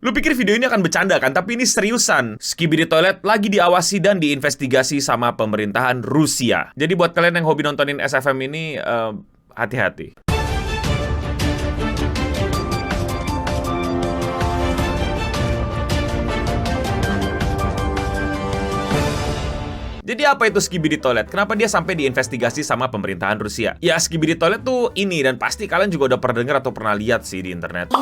Lu pikir video ini akan bercanda kan? Tapi ini seriusan. Skibidi Toilet lagi diawasi dan diinvestigasi sama pemerintahan Rusia. Jadi buat kalian yang hobi nontonin SFM ini, hati-hati. Jadi apa itu Skibidi Toilet? Kenapa dia sampai diinvestigasi sama pemerintahan Rusia? Ya, Skibidi Toilet tuh ini, dan pasti kalian juga udah pernah dengar atau pernah lihat sih di internet.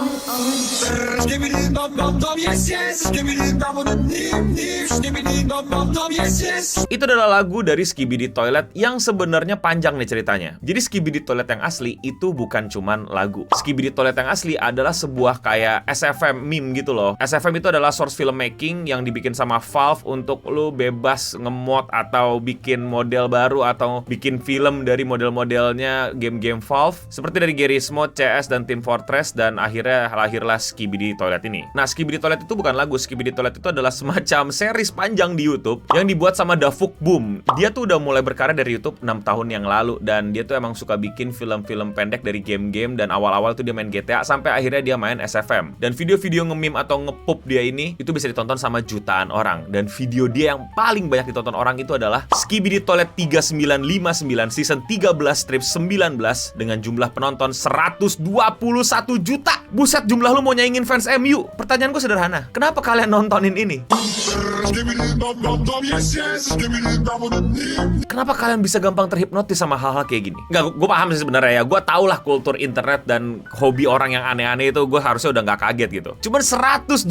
Itu adalah lagu dari Skibidi Toilet yang sebenarnya panjang nih ceritanya. Jadi Skibidi Toilet yang asli itu bukan cuman lagu. Skibidi Toilet yang asli adalah sebuah kayak SFM meme gitu loh. SFM itu adalah source filmmaking yang dibikin sama Valve untuk lu bebas ngemod atau bikin model baru atau bikin film dari model-modelnya game-game Valve seperti dari Garry's Mod, CS, dan Team Fortress, dan akhirnya lahirlah Skibidi Toilet ini. Nah, Skibidi Toilet itu bukan lagu. Skibidi Toilet itu adalah semacam series panjang di YouTube yang dibuat sama Dafuk Boom. Dia tuh udah mulai berkarya dari YouTube 6 tahun yang lalu, dan dia tuh emang suka bikin film-film pendek dari game-game, dan awal-awal tuh dia main GTA sampai akhirnya dia main SFM. Dan video-video nge-meme atau nge-pop dia ini itu bisa ditonton sama jutaan orang, dan video dia yang paling banyak ditonton orang itu adalah Skibidi Toilet 3959 season 13 strip 19 dengan jumlah penonton 121 juta. Buset, jumlah lu mau nyaingin fans MU? Pertanyaanku sederhana, kenapa kalian nontonin ini? Kenapa kalian bisa gampang terhipnotis sama hal-hal kayak gini? Nggak, gue paham sih sebenarnya ya. Gue tau lah kultur internet dan hobi orang yang aneh-aneh itu, gue harusnya udah nggak kaget gitu. Cuman 121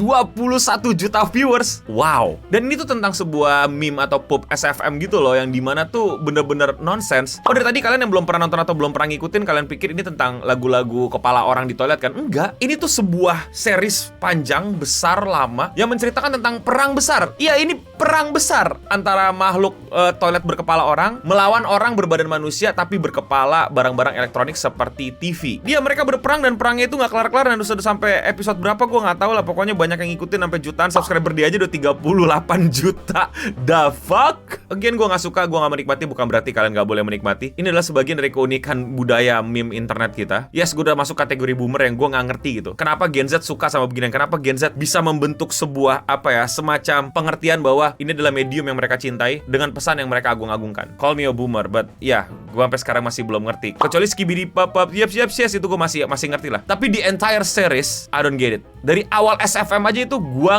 juta viewers. Wow. Dan ini tuh tentang sebuah meme atau pop SFM gitu loh, yang dimana tuh bener-bener nonsense. Oh, dari tadi kalian yang belum pernah nonton atau belum pernah ngikutin, kalian pikir ini tentang lagu-lagu kepala orang di toilet kan? Enggak. Ini tuh sebuah series panjang, besar, lama yang menceritakan tentang perang besar. Iya, ini perang besar antara makhluk toilet berkepala orang melawan orang berbadan manusia tapi berkepala barang-barang elektronik seperti TV. Dia mereka berperang, dan perangnya itu nggak kelar-kelar, dan sudah sampai episode berapa gue nggak tahu lah. Pokoknya banyak yang ngikutin sampai jutaan. Subscriber dia aja udah 38 juta. The fuck? Again, gue nggak suka, gue nggak menikmati, bukan berarti kalian nggak boleh menikmati. Ini adalah sebagian dari keunikan budaya meme internet kita. Yes, gue udah masuk kategori boomer yang gue nggak ngerti gitu. Kenapa Gen Z suka sama beginian? Kenapa Gen Z bisa membentuk sebuah semacam pengertian bahwa ini adalah medium yang mereka cintai dengan pesan yang mereka agung-agungkan. Call me a boomer, but ya, gue sampai sekarang masih belum ngerti. Kecuali Skibidi Pop, yes, itu gue masih ngerti lah. Tapi the entire series, I don't get it. Dari awal SFM aja itu gue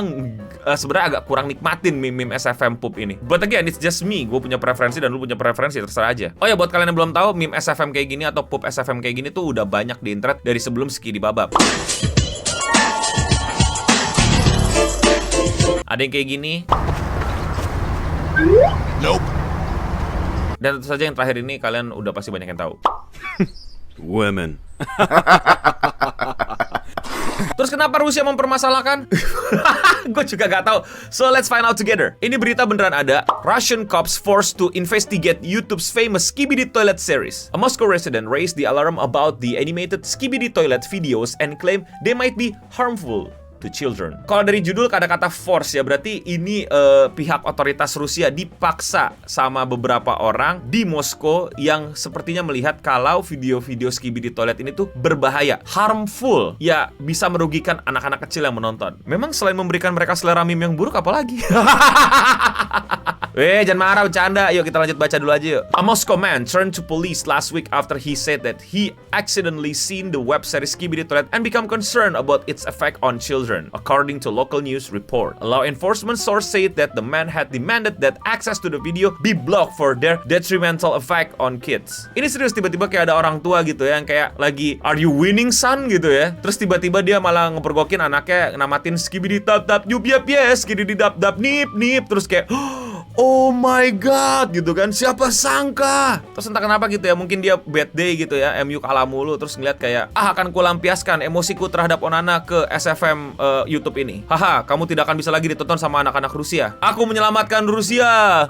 sebenarnya agak kurang nikmatin meme SFM Pup ini. But again, it's just me. Gue punya preferensi dan lu punya preferensi, terserah aja. Oh ya, buat kalian yang belum tahu, meme SFM kayak gini atau Pup SFM kayak gini tuh udah banyak di internet dari sebelum Skibidi Babab. Ada yang kayak gini. Nope. Dan tentu saja yang terakhir ini kalian udah pasti banyak yang tahu. Women. Terus kenapa Rusia mempermasalahkan? Gue juga gak tahu. So let's find out together. Ini berita beneran ada. Russian cops forced to investigate YouTube's famous Skibidi Toilet series. A Moscow resident raised the alarm about the animated Skibidi Toilet videos and claimed they might be harmful to children. Kalau dari judul kata-kata force ya, berarti ini pihak otoritas Rusia dipaksa sama beberapa orang di Moskow yang sepertinya melihat kalau video-video Skibidi Toilet ini tuh berbahaya, harmful, ya bisa merugikan anak-anak kecil yang menonton. Memang selain memberikan mereka selera meme yang buruk, apa lagi? Jangan marah, bercanda. Yuk kita lanjut baca dulu aja yuk. A Moscow man turned to police last week after he said that he accidentally seen the web series Skibidi Toilet and become concerned about its effect on children, according to local news report. A law enforcement source said that the man had demanded that access to the video be blocked for their detrimental effect on kids. Ini serius, tiba-tiba kayak ada orang tua gitu ya, yang kayak lagi "Are you winning son?" gitu ya. Terus tiba-tiba dia malah ngepergokin anaknya, namatin Skibidi tap tap yup yup yes, Skibidi dap dap nip nip, terus kayak oh my god gitu kan, siapa sangka. Terus entah kenapa gitu ya, mungkin dia bad day gitu ya, MU kalah mulu, terus ngeliat kayak akan kulampiaskan emosiku terhadap Onana ke SFM YouTube ini. Haha, kamu tidak akan bisa lagi ditonton sama anak-anak Rusia. Aku menyelamatkan Rusia.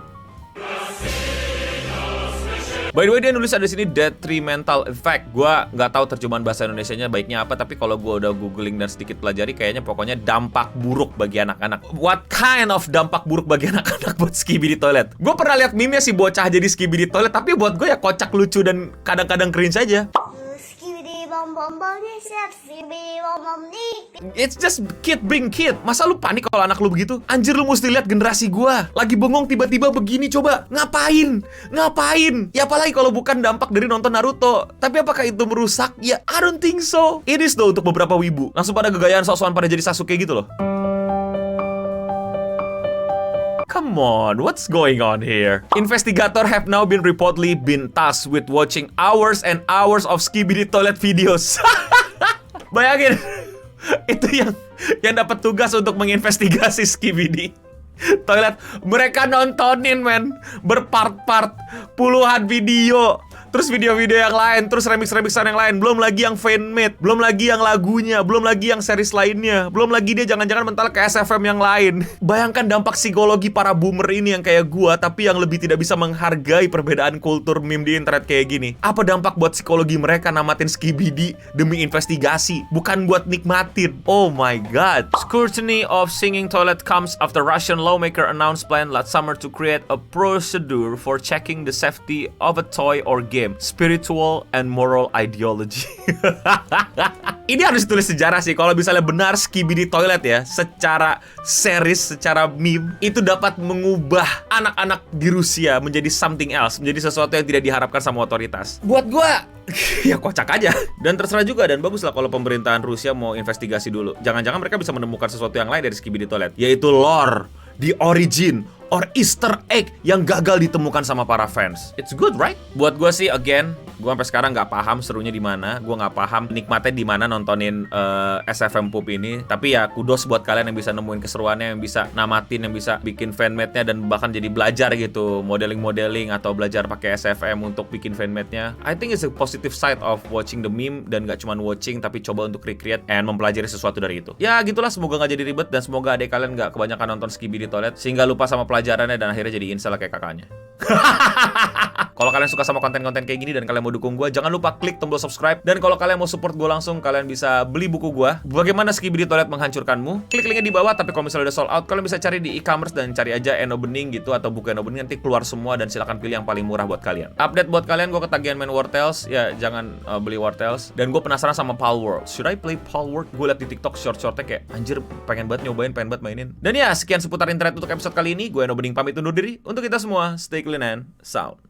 By the way, dia nulis ada di sini detrimental effect. Gua nggak tahu terjemahan bahasa Indonesianya baiknya apa, tapi kalau gua udah googling dan sedikit pelajari, kayaknya pokoknya dampak buruk bagi anak-anak. What kind of dampak buruk bagi anak-anak buat Skibidi Toilet? Gue pernah lihat meme-nya si bocah jadi Skibidi Toilet, tapi buat gue ya kocak, lucu, dan kadang-kadang cringe saja. Skibidi bom bom seksi bom dik. It's just kid being kid. Masa lu panik kalau anak lu begitu? Anjir, lu mesti lihat generasi gua. Lagi bengong tiba-tiba begini, coba. Ngapain? Ngapain? Ya apalagi kalau bukan dampak dari nonton Naruto. Tapi apakah itu merusak? Ya, I don't think so. It is though untuk beberapa wibu. Langsung pada gegayaan sok-sokan pada jadi Sasuke gitu loh. Come on, what's going on here? Investigator have now been reportedly been tasked with watching hours and hours of Skibidi toilet videos. Bayangin, itu yang dapat tugas untuk menginvestigasi Skibidi toilet. Mereka nontonin, men, berpart-part, puluhan video. Terus video-video yang lain, terus remix-remixan yang lain. Belum lagi yang fan-made, belum lagi yang lagunya, belum lagi yang series lainnya, belum lagi dia jangan-jangan mental ke SFM yang lain. Bayangkan dampak psikologi para boomer ini yang kayak gua, tapi yang lebih tidak bisa menghargai perbedaan kultur meme di internet kayak gini. Apa dampak buat psikologi mereka namatin Skibidi demi investigasi, bukan buat nikmatin. Oh my god. Scrutiny of singing toilet comes after Russian lawmaker announced plan last summer to create a procedure for checking the safety of a toy or game. Spiritual and moral ideology. Ini harus tulis sejarah sih. Kalau misalnya benar Skibidi toilet ya, secara series, secara meme, itu dapat mengubah anak-anak di Rusia menjadi something else, menjadi sesuatu yang tidak diharapkan sama otoritas. Buat gua, ya kocak aja. Dan terserah juga, dan bagus lah kalau pemerintahan Rusia mau investigasi dulu. Jangan-jangan mereka bisa menemukan sesuatu yang lain dari Skibidi toilet, yaitu lore, the origin, or Easter egg yang gagal ditemukan sama para fans. It's good, right? Buat gue sih, again, gue sampai sekarang nggak paham serunya di mana. Gue nggak paham nikmatnya di mana nontonin SFM Pup ini. Tapi ya kudos buat kalian yang bisa nemuin keseruannya, yang bisa namatin, yang bisa bikin fanmade-nya dan bahkan jadi belajar gitu, modeling-modeling atau belajar pakai SFM untuk bikin fanmade-nya. I think it's a positive side of watching the meme, dan nggak cuma watching tapi coba untuk recreate and mempelajari sesuatu dari itu. Ya gitulah, semoga nggak jadi ribet dan semoga adik kalian nggak kebanyakan nonton Skibidi toilet sehingga lupa sama pelajarannya dan akhirnya jadi incel kayak kakaknya. Kalau kalian suka sama konten-konten kayak gini dan kalian mau dukung gue, jangan lupa klik tombol subscribe. Dan kalau kalian mau support gue langsung, kalian bisa beli buku gue, Bagaimana Skibidi Toilet Menghancurkanmu. Klik linknya di bawah, tapi kalau misalnya udah sold out, kalian bisa cari di e-commerce dan cari aja Eno Bening gitu, atau buku Eno Bening, nanti keluar semua dan silakan pilih yang paling murah buat kalian. Update buat kalian, gue ketagihan main War Tales, ya jangan beli War Tales. Dan gue penasaran sama Palworld. Should I play Palworld? Gue liat di TikTok short-shortnya kayak, anjir pengen banget nyobain, pengen banget mainin. Dan ya, sekian seputar internet untuk episode kali ini. Gue Eno Bening pamit undur diri. Untuk kita semua, stay clean and sound.